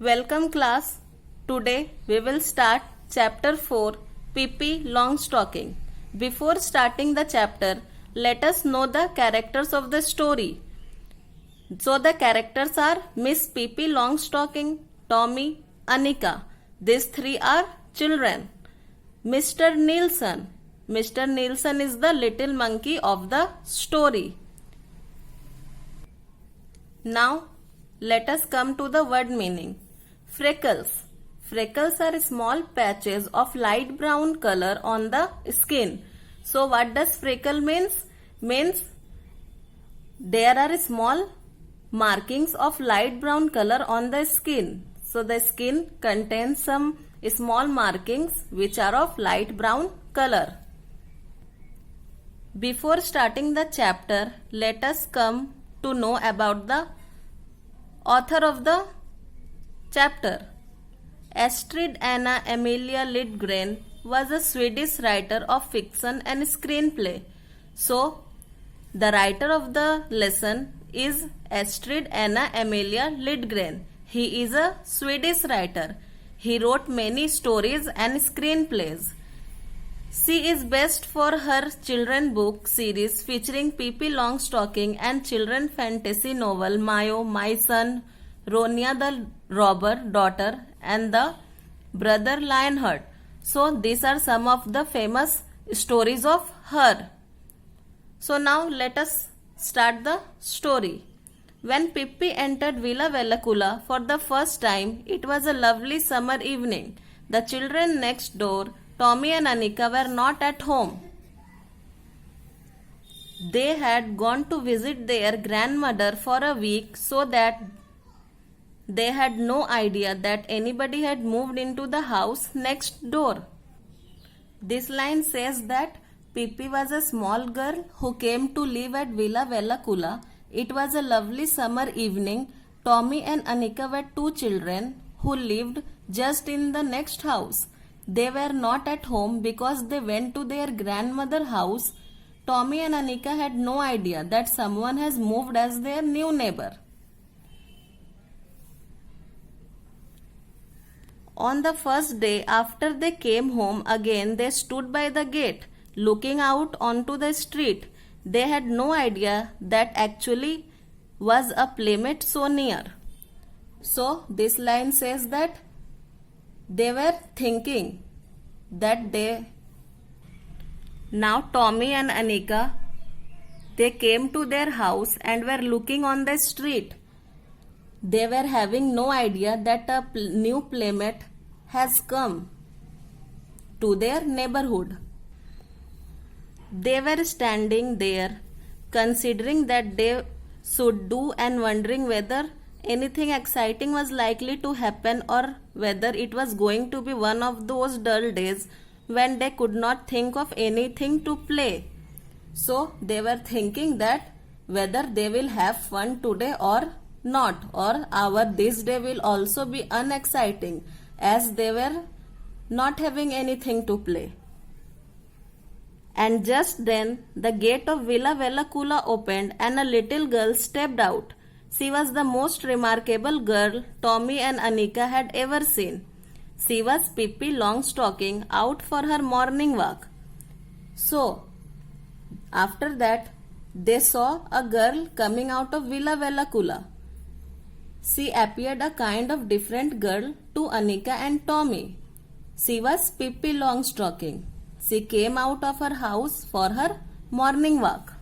Welcome class. Today we will start chapter 4 Pippi Longstocking. Before starting the chapter, let us know the characters of the story. So the characters are Miss Pippi Longstocking, Tommy, Annika. These three are children. Mr. Nielsen. Mr. Nielsen is the little monkey of the story. Now let us come to the word meaning. Freckles. Freckles are small patches of light brown color on the skin. So what does freckle means? Means there are small markings of light brown color on the skin. So the skin contains some small markings which are of light brown color. Before starting the chapter, let us come to know about the author of the chapter. Astrid Anna Emilia Lindgren was a Swedish writer of fiction and screenplay. So, the writer of the lesson is Astrid Anna Emilia Lindgren. He is a Swedish writer. He wrote many stories and screenplays. She is best for her children book series featuring Pippi Longstocking and children fantasy novel Mayo, My Son, Ronia the Robber Daughter and the Brother Lionheart. So these are some of the famous stories of her. So now let us start the story. When Pippi entered Villa Velacula for the first time, it was a lovely summer evening. The children next door, Tommy and Annika, were not at home. They had gone to visit their grandmother for a week, so that they had no idea that anybody had moved into the house next door. This line says that Pippi was a small girl who came to live at Villa Velacula. It was a lovely summer evening. Tommy and Annika were two children who lived just in the next house. They were not at home because they went to their grandmother's house. Tommy and Annika had no idea that someone has moved as their new neighbor. On the first day after they came home again, they stood by the gate, looking out onto the street. They had no idea that actually was a playmate so near. So this line says that they were thinking that now Tommy and Annika, they came to their house and were looking on the street. They were having no idea that a new playmate has come to their neighborhood. They were standing there considering that they should do and wondering whether anything exciting was likely to happen or whether it was going to be one of those dull days when they could not think of anything to play. So they were thinking that whether they will have fun today or not, or this day will also be unexciting as they were not having anything to play. And just then the gate of Villa Velacula opened and a little girl stepped out. She was the most remarkable girl Tommy and Annika had ever seen. She was Pippi Longstocking out for her morning walk. So, after that, they saw a girl coming out of Villa Velacula. She appeared a kind of different girl to Annika and Tommy. She was Pippi Longstocking. She came out of her house for her morning walk.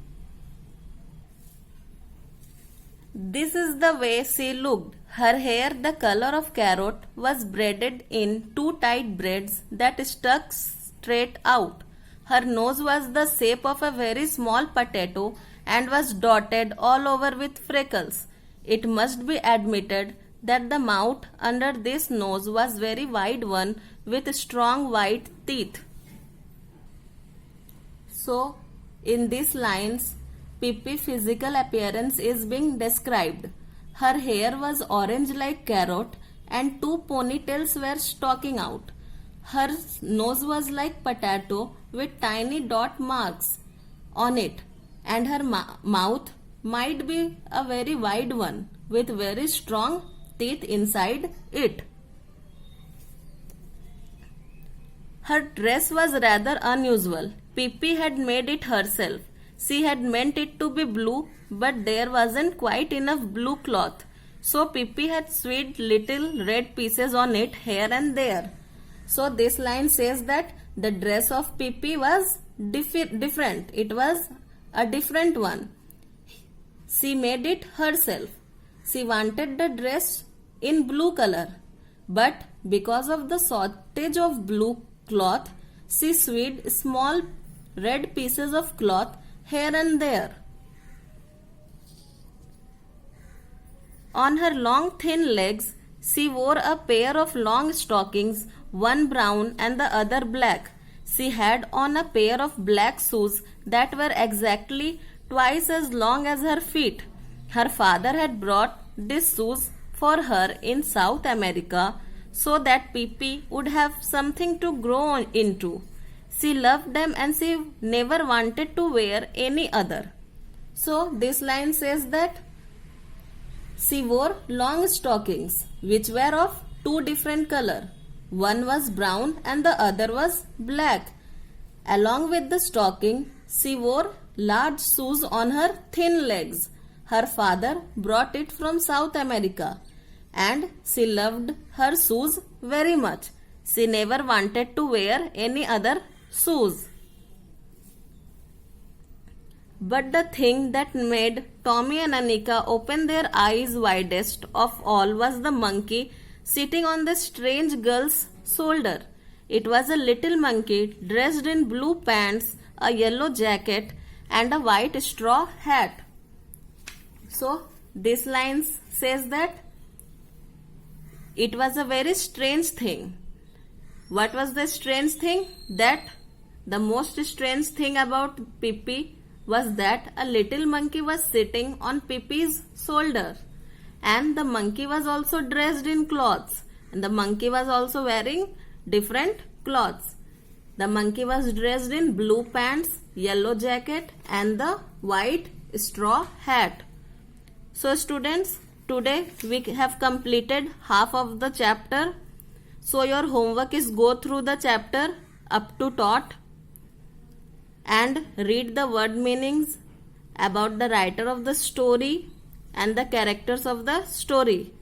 This is the way she looked. Her hair, the color of carrot, was braided in two tight braids that stuck straight out. Her nose was the shape of a very small potato and was dotted all over with freckles. It must be admitted that the mouth under this nose was very wide one with strong white teeth. So, in these lines, Pippi's physical appearance is being described. Her hair was orange like carrot and two ponytails were stalking out. Her nose was like potato with tiny dot marks on it, and her mouth might be a very wide one with very strong teeth inside it. Her dress was rather unusual. Pippi had made it herself. She had meant it to be blue, but there wasn't quite enough blue cloth. So Pippi had sewed little red pieces on it here and there. So this line says that the dress of Pippi was different. It was a different one. She made it herself. She wanted the dress in blue color, but because of the shortage of blue cloth, she sewed small red pieces of cloth here and there. On her long thin legs, she wore a pair of long stockings, one brown and the other black. She had on a pair of black shoes that were exactly twice as long as her feet. Her father had brought these shoes for her in South America so that Pippi would have something to grow into. She loved them and she never wanted to wear any other. So this line says that she wore long stockings which were of two different colors. One was brown and the other was black. Along with the stocking, she wore large shoes on her thin legs. Her father brought it from South America and she loved her shoes very much. She never wanted to wear any other shoes. But the thing that made Tommy and Anika open their eyes widest of all was the monkey sitting on the strange girl's shoulder. It was a little monkey dressed in blue pants, a yellow jacket, and a white straw hat. So this line says that it was a very strange thing. What was the strange thing? That the most strange thing about Pippi was that a little monkey was sitting on Pippi's shoulder, and the monkey was also dressed in clothes, and the monkey was also wearing different clothes. The monkey was dressed in blue pants, yellow jacket, and the white straw hat. So students, today we have completed half of the chapter. So your homework is go through the chapter up to taught and read the word meanings about the writer of the story and the characters of the story.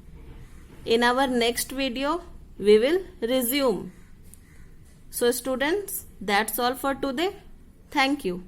In our next video, we will resume. So students, that's all for today. Thank you.